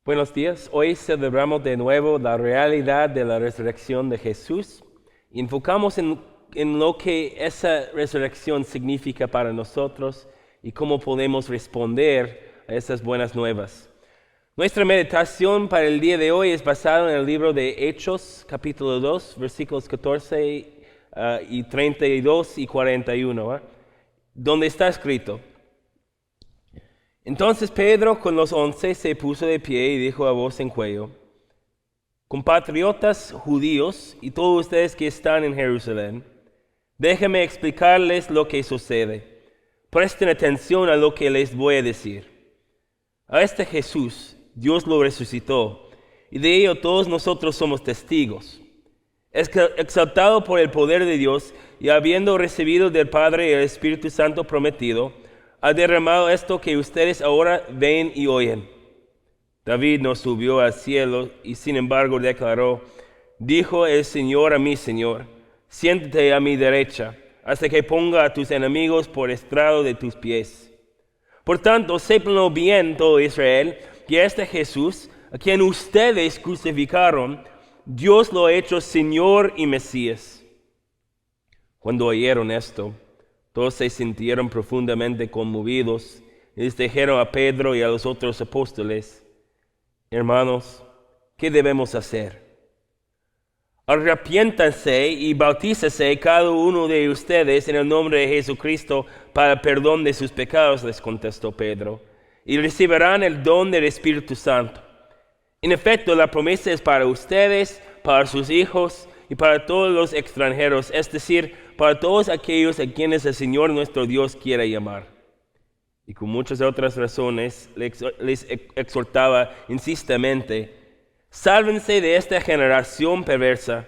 Buenos días. Hoy celebramos de nuevo la realidad de la resurrección de Jesús y enfocamos en lo que esa resurrección significa para nosotros y cómo podemos responder a esas buenas nuevas. Nuestra meditación para el día de hoy es basada en el libro de Hechos, capítulo 2, versículos 14 y 32 y 41, donde está escrito: Entonces Pedro con los 11 se puso de pie y dijo a voz en cuello: Compatriotas judíos y todos ustedes que están en Jerusalén, déjenme explicarles lo que sucede. Presten atención a lo que les voy a decir. A este Jesús Dios lo resucitó, y de ello todos nosotros somos testigos. Exaltado por el poder de Dios y habiendo recibido del Padre el Espíritu Santo prometido, ha derramado esto que ustedes ahora ven y oyen. David no subió al cielo y sin embargo declaró: Dijo el Señor a mi Señor, siéntate a mi derecha, hasta que ponga a tus enemigos por estrado de tus pies. Por tanto, sépanlo bien todo Israel, que este Jesús, a quien ustedes crucificaron, Dios lo ha hecho Señor y Mesías. Cuando oyeron esto, todos se sintieron profundamente conmovidos y les dijeron a Pedro y a los otros apóstoles: Hermanos, ¿qué debemos hacer? Arrepiéntanse y bautícese cada uno de ustedes en el nombre de Jesucristo para el perdón de sus pecados, les contestó Pedro, y recibirán el don del Espíritu Santo. En efecto, la promesa es para ustedes, para sus hijos y para todos los extranjeros, es decir, para todos aquellos a quienes el Señor nuestro Dios quiera llamar. Y con muchas otras razones les exhortaba insistentemente: sálvense de esta generación perversa.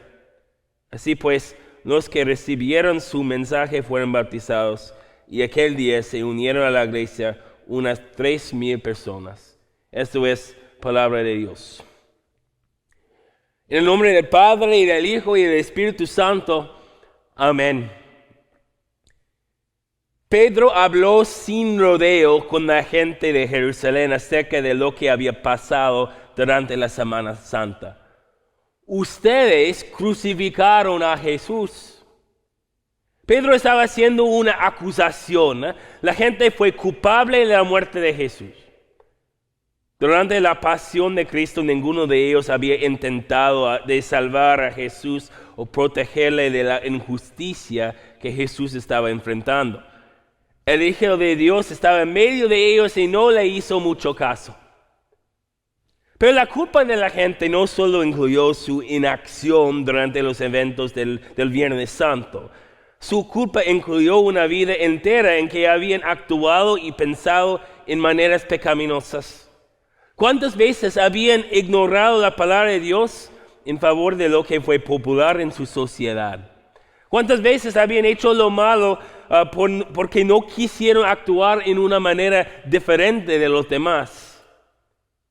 Así pues, los que recibieron su mensaje fueron bautizados, y aquel día se unieron a la iglesia unas 3,000 personas. Esto es palabra de Dios. En el nombre del Padre, y del Hijo, y del Espíritu Santo. Amén. Pedro habló sin rodeo con la gente de Jerusalén acerca de lo que había pasado durante la Semana Santa. Ustedes crucificaron a Jesús. Pedro estaba haciendo una acusación. La gente fue culpable de la muerte de Jesús. Durante la pasión de Cristo, ninguno de ellos había intentado de salvar a Jesús o protegerle de la injusticia que Jesús estaba enfrentando. El Hijo de Dios estaba en medio de ellos y no le hizo mucho caso. Pero la culpa de la gente no solo incluyó su inacción durante los eventos del Viernes Santo. Su culpa incluyó una vida entera en que habían actuado y pensado en maneras pecaminosas. ¿Cuántas veces habían ignorado la palabra de Dios en favor de lo que fue popular en su sociedad? ¿Cuántas veces habían hecho lo malo porque no quisieron actuar en una manera diferente de los demás?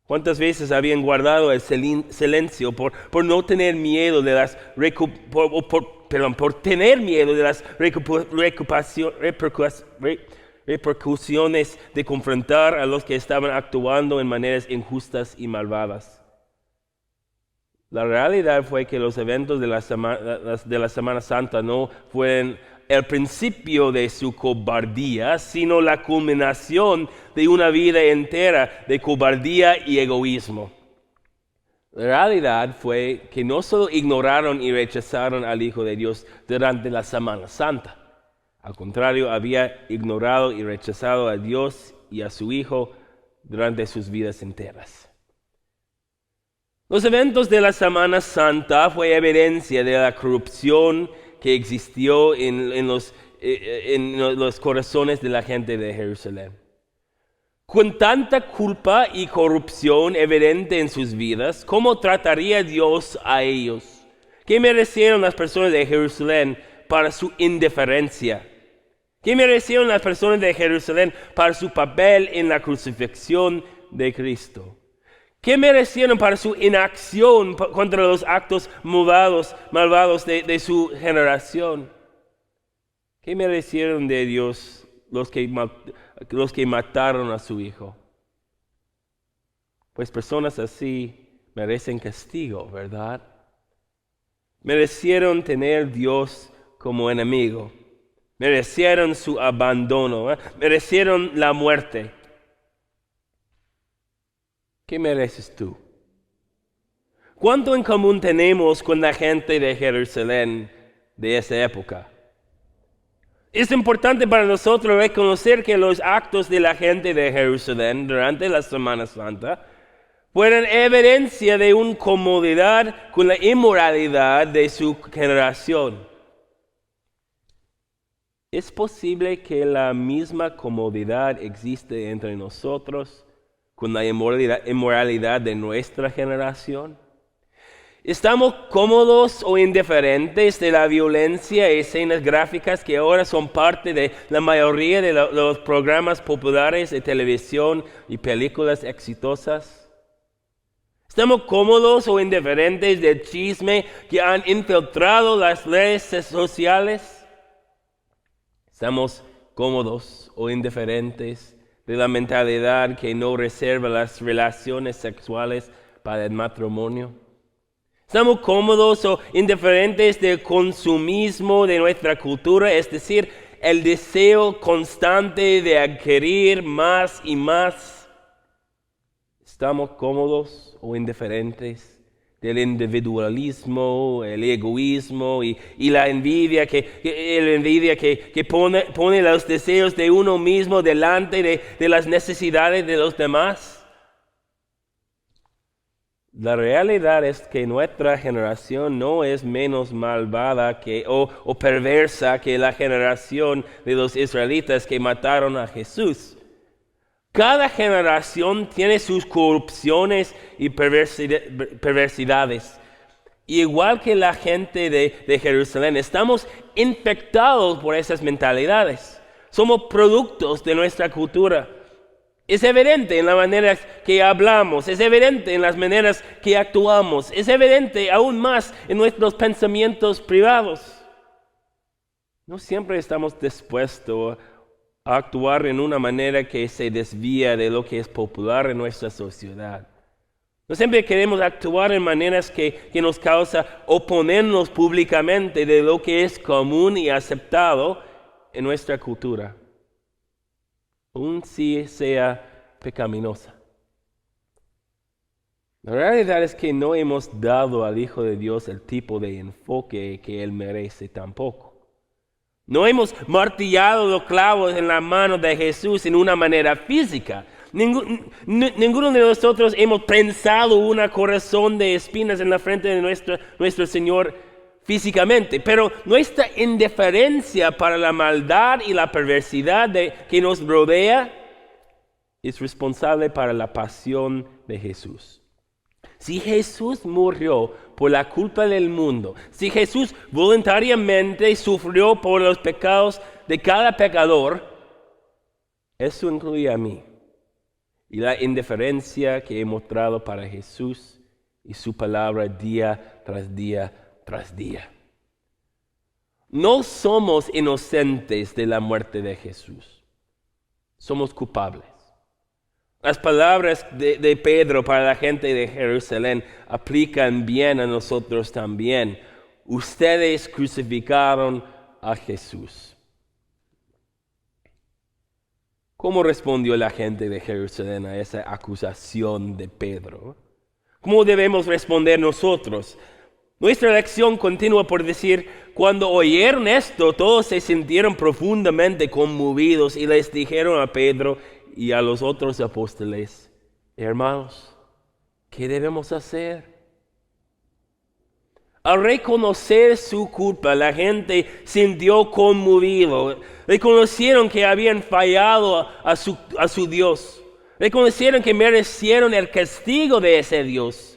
¿Cuántas veces habían guardado el silencio por no tener miedo de las repercusiones de confrontar a los que estaban actuando en maneras injustas y malvadas? La realidad fue que los eventos de la Semana Santa no fueron el principio de su cobardía, sino la culminación de una vida entera de cobardía y egoísmo. La realidad fue que no solo ignoraron y rechazaron al Hijo de Dios durante la Semana Santa. Al contrario, había ignorado y rechazado a Dios y a su Hijo durante sus vidas enteras. Los eventos de la Semana Santa fue evidencia de la corrupción que existió en los corazones de la gente de Jerusalén. Con tanta culpa y corrupción evidente en sus vidas, ¿cómo trataría Dios a ellos? ¿Qué merecieron las personas de Jerusalén para su indiferencia? ¿Qué merecieron las personas de Jerusalén para su papel en la crucifixión de Cristo? ¿Qué merecieron para su inacción contra los actos malvados de su generación? ¿Qué merecieron de Dios los que mataron a su Hijo? Pues personas así merecen castigo, ¿verdad? Merecieron tener a Dios como enemigo. Merecieron su abandono. Merecieron la muerte. ¿Qué mereces tú? ¿Cuánto en común tenemos con la gente de Jerusalén de esa época? Es importante para nosotros reconocer que los actos de la gente de Jerusalén durante la Semana Santa fueron evidencia de una comodidad con la inmoralidad de su generación. ¿Es posible que la misma comodidad existe entre nosotros con la inmoralidad de nuestra generación? ¿Estamos cómodos o indiferentes de la violencia y escenas gráficas que ahora son parte de la mayoría de los programas populares de televisión y películas exitosas? ¿Estamos cómodos o indiferentes del chisme que han infiltrado las redes sociales? ¿Estamos cómodos o indiferentes de la mentalidad que no reserva las relaciones sexuales para el matrimonio? ¿Estamos cómodos o indiferentes del consumismo de nuestra cultura, es decir, el deseo constante de adquirir más y más? ¿Estamos cómodos o indiferentes del individualismo, el egoísmo y la envidia que pone los deseos de uno mismo delante de las necesidades de los demás? La realidad es que nuestra generación no es menos malvada o perversa que la generación de los israelitas que mataron a Jesús. Cada generación tiene sus corrupciones y perversidades. Igual que la gente de Jerusalén, estamos infectados por esas mentalidades. Somos productos de nuestra cultura. Es evidente en las maneras que hablamos, es evidente en las maneras que actuamos, es evidente aún más en nuestros pensamientos privados. No siempre estamos dispuestos a actuar en una manera que se desvía de lo que es popular en nuestra sociedad. No siempre queremos actuar en maneras que nos causa oponernos públicamente de lo que es común y aceptado en nuestra cultura, aun si sea pecaminosa. La realidad es que no hemos dado al Hijo de Dios el tipo de enfoque que Él merece tampoco. No hemos martillado los clavos en la mano de Jesús en una manera física. Ninguno de nosotros hemos prensado una corazón de espinas en la frente de nuestro Señor físicamente, pero nuestra indiferencia para la maldad y la perversidad que nos rodea es responsable para la pasión de Jesús. Si Jesús murió por la culpa del mundo, si Jesús voluntariamente sufrió por los pecados de cada pecador, eso incluye a mí y la indiferencia que he mostrado para Jesús y su palabra día tras día tras día. No somos inocentes de la muerte de Jesús. Somos culpables. Las palabras de Pedro para la gente de Jerusalén aplican bien a nosotros también. Ustedes crucificaron a Jesús. ¿Cómo respondió la gente de Jerusalén a esa acusación de Pedro? ¿Cómo debemos responder nosotros? Nuestra lección continúa por decir, cuando oyeron esto, todos se sintieron profundamente conmovidos y les dijeron a Pedro y a los otros apóstoles, hermanos, ¿qué debemos hacer? Al reconocer su culpa, la gente sintió conmovido. Reconocieron que habían fallado a su Dios. Reconocieron que merecieron el castigo de ese Dios.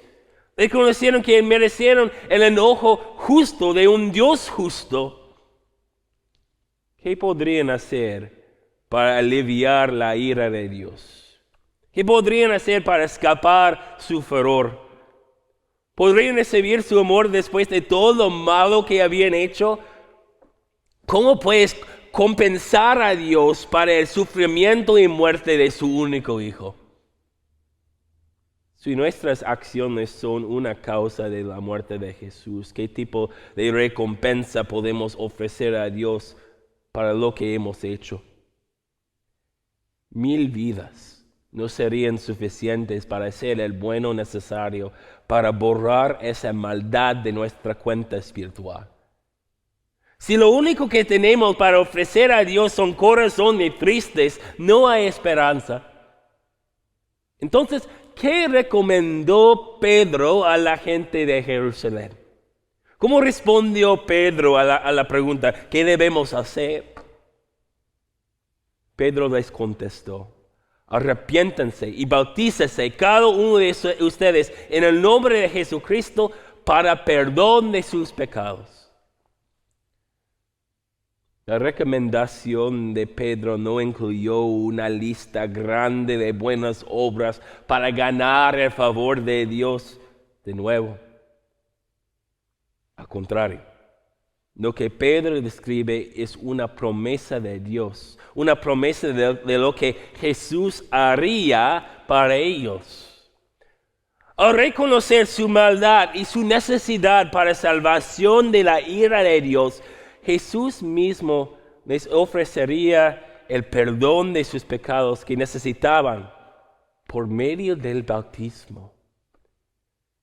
Reconocieron que merecieron el enojo justo de un Dios justo. ¿Qué podrían hacer para aliviar la ira de Dios? ¿Qué podrían hacer para escapar su furor? ¿Podrían recibir su amor después de todo lo malo que habían hecho? ¿Cómo puedes compensar a Dios para el sufrimiento y muerte de su único Hijo? Si nuestras acciones son una causa de la muerte de Jesús, ¿qué tipo de recompensa podemos ofrecer a Dios para lo que hemos hecho? 1000 vidas no serían suficientes para hacer el bueno necesario para borrar esa maldad de nuestra cuenta espiritual. Si lo único que tenemos para ofrecer a Dios son corazones tristes, no hay esperanza. Entonces, ¿qué recomendó Pedro a la gente de Jerusalén? ¿Cómo respondió Pedro a la pregunta, ¿qué debemos hacer? Pedro les contestó, arrepiéntanse y bautícese cada uno de ustedes en el nombre de Jesucristo para perdón de sus pecados. La recomendación de Pedro no incluyó una lista grande de buenas obras para ganar el favor de Dios de nuevo. Al contrario, lo que Pedro describe es una promesa de Dios, una promesa de lo que Jesús haría para ellos. Al reconocer su maldad y su necesidad para salvación de la ira de Dios, Jesús mismo les ofrecería el perdón de sus pecados que necesitaban por medio del bautismo.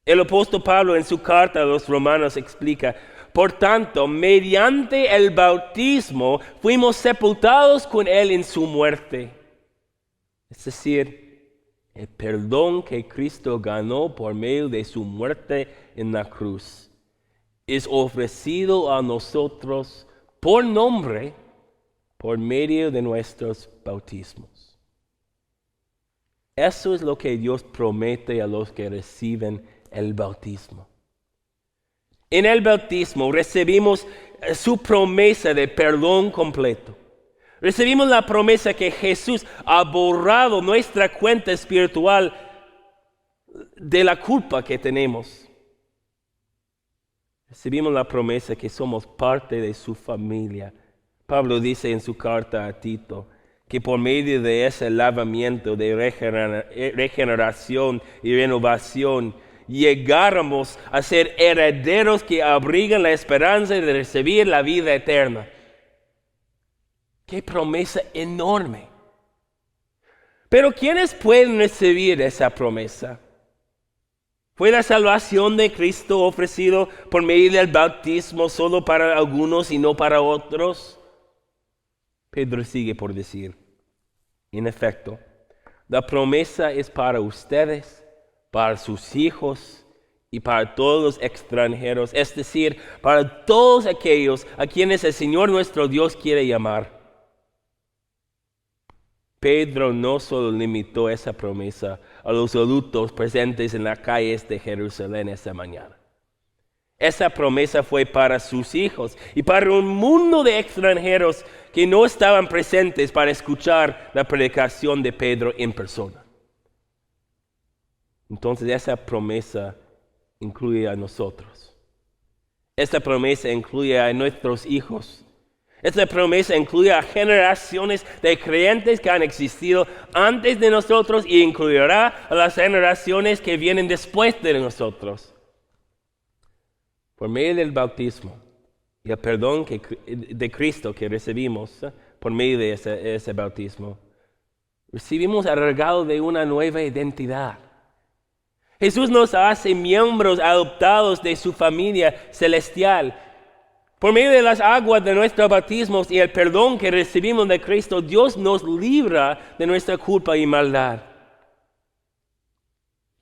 El apóstol Pablo en su carta a los Romanos explica, por tanto, mediante el bautismo fuimos sepultados con Él en su muerte. Es decir, el perdón que Cristo ganó por medio de su muerte en la cruz es ofrecido a nosotros por nombre, por medio de nuestros bautismos. Eso es lo que Dios promete a los que reciben el bautismo. En el bautismo recibimos su promesa de perdón completo. Recibimos la promesa que Jesús ha borrado nuestra cuenta espiritual de la culpa que tenemos. Recibimos la promesa que somos parte de su familia. Pablo dice en su carta a Tito que por medio de ese lavamiento de regeneración y renovación, llegáramos a ser herederos que abrigan la esperanza de recibir la vida eterna. ¡Qué promesa enorme! Pero ¿quiénes pueden recibir esa promesa? ¿Fue la salvación de Cristo ofrecido por medio del bautismo solo para algunos y no para otros? Pedro sigue por decir, en efecto, la promesa es para ustedes, para sus hijos y para todos los extranjeros, es decir, para todos aquellos a quienes el Señor nuestro Dios quiere llamar. Pedro no solo limitó esa promesa a los adultos presentes en las calles de Jerusalén esa mañana. Esa promesa fue para sus hijos y para un mundo de extranjeros que no estaban presentes para escuchar la predicación de Pedro en persona. Entonces esa promesa incluye a nosotros. Esta promesa incluye a nuestros hijos. Esta promesa incluye a generaciones de creyentes que han existido antes de nosotros y incluirá a las generaciones que vienen después de nosotros. Por medio del bautismo y el perdón de Cristo que recibimos por medio de ese bautismo, recibimos el regalo de una nueva identidad. Jesús nos hace miembros adoptados de su familia celestial. Por medio de las aguas de nuestros bautismos y el perdón que recibimos de Cristo, Dios nos libra de nuestra culpa y maldad.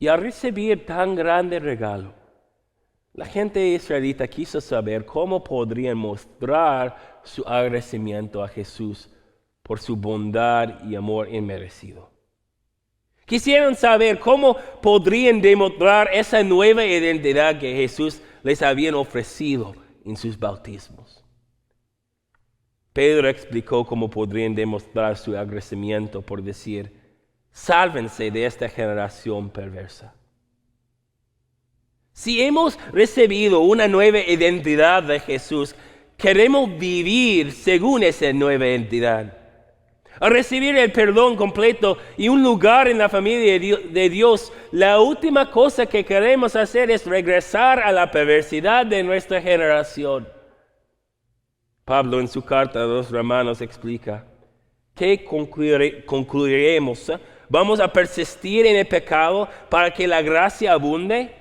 Y al recibir tan grande regalo, la gente israelita quiso saber cómo podrían mostrar su agradecimiento a Jesús por su bondad y amor inmerecido. Quisieron saber cómo podrían demostrar esa nueva identidad que Jesús les había ofrecido en sus bautismos. Pedro explicó cómo podrían demostrar su agradecimiento por decir, sálvense de esta generación perversa. Si hemos recibido una nueva identidad de Jesús, queremos vivir según esa nueva identidad. A recibir el perdón completo y un lugar en la familia de Dios, la última cosa que queremos hacer es regresar a la perversidad de nuestra generación. Pablo en su carta a los Romanos explica, ¿qué concluiremos? ¿Vamos a persistir en el pecado para que la gracia abunde?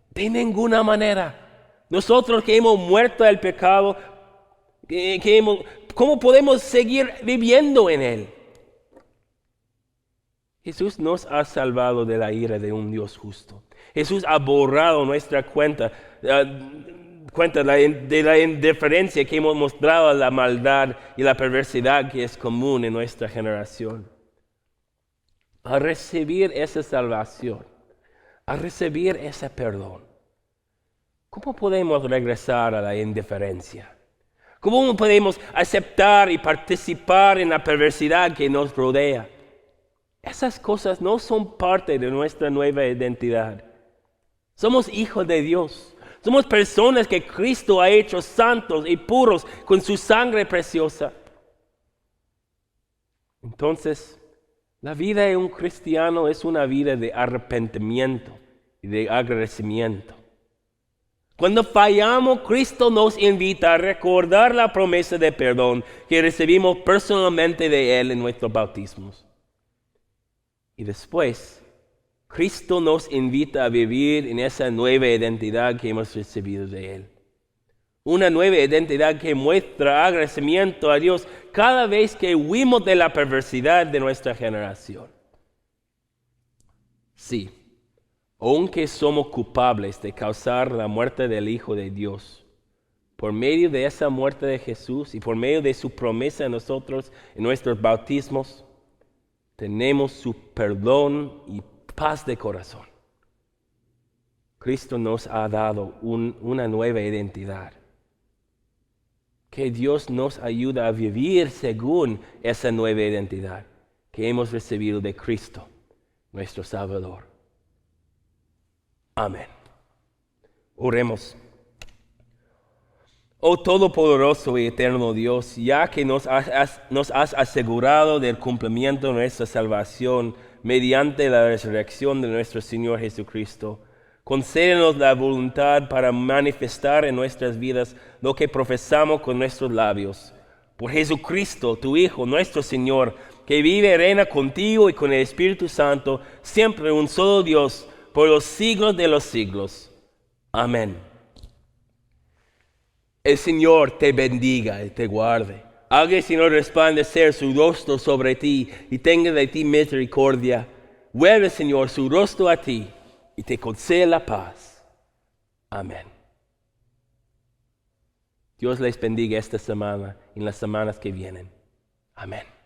De ninguna manera. Nosotros que hemos muerto al pecado, ¿cómo podemos seguir viviendo en él? Jesús nos ha salvado de la ira de un Dios justo. Jesús ha borrado nuestra cuenta de la indiferencia que hemos mostrado a la maldad y la perversidad que es común en nuestra generación. Al recibir esa salvación, al recibir ese perdón, ¿cómo podemos regresar a la indiferencia? ¿Cómo podemos aceptar y participar en la perversidad que nos rodea? Esas cosas no son parte de nuestra nueva identidad. Somos hijos de Dios. Somos personas que Cristo ha hecho santos y puros con su sangre preciosa. Entonces, la vida de un cristiano es una vida de arrepentimiento y de agradecimiento. Cuando fallamos, Cristo nos invita a recordar la promesa de perdón que recibimos personalmente de Él en nuestros bautismos. Y después, Cristo nos invita a vivir en esa nueva identidad que hemos recibido de Él. Una nueva identidad que muestra agradecimiento a Dios cada vez que huimos de la perversidad de nuestra generación. Sí, aunque somos culpables de causar la muerte del Hijo de Dios, por medio de esa muerte de Jesús y por medio de su promesa a nosotros en nuestros bautismos, tenemos su perdón y paz de corazón. Cristo nos ha dado una nueva identidad. Que Dios nos ayude a vivir según esa nueva identidad que hemos recibido de Cristo, nuestro Salvador. Amén. Oremos. Oh Todopoderoso y eterno Dios, ya que nos has asegurado del cumplimiento de nuestra salvación mediante la resurrección de nuestro Señor Jesucristo, concédenos la voluntad para manifestar en nuestras vidas lo que profesamos con nuestros labios. Por Jesucristo, tu Hijo, nuestro Señor, que vive y reina contigo y con el Espíritu Santo, siempre un solo Dios, por los siglos de los siglos. Amén. El Señor te bendiga y te guarde. Haga el Señor resplandecer su rostro sobre ti y tenga de ti misericordia. Vuelve, Señor, su rostro a ti y te conceda la paz. Amén. Dios les bendiga esta semana y en las semanas que vienen. Amén.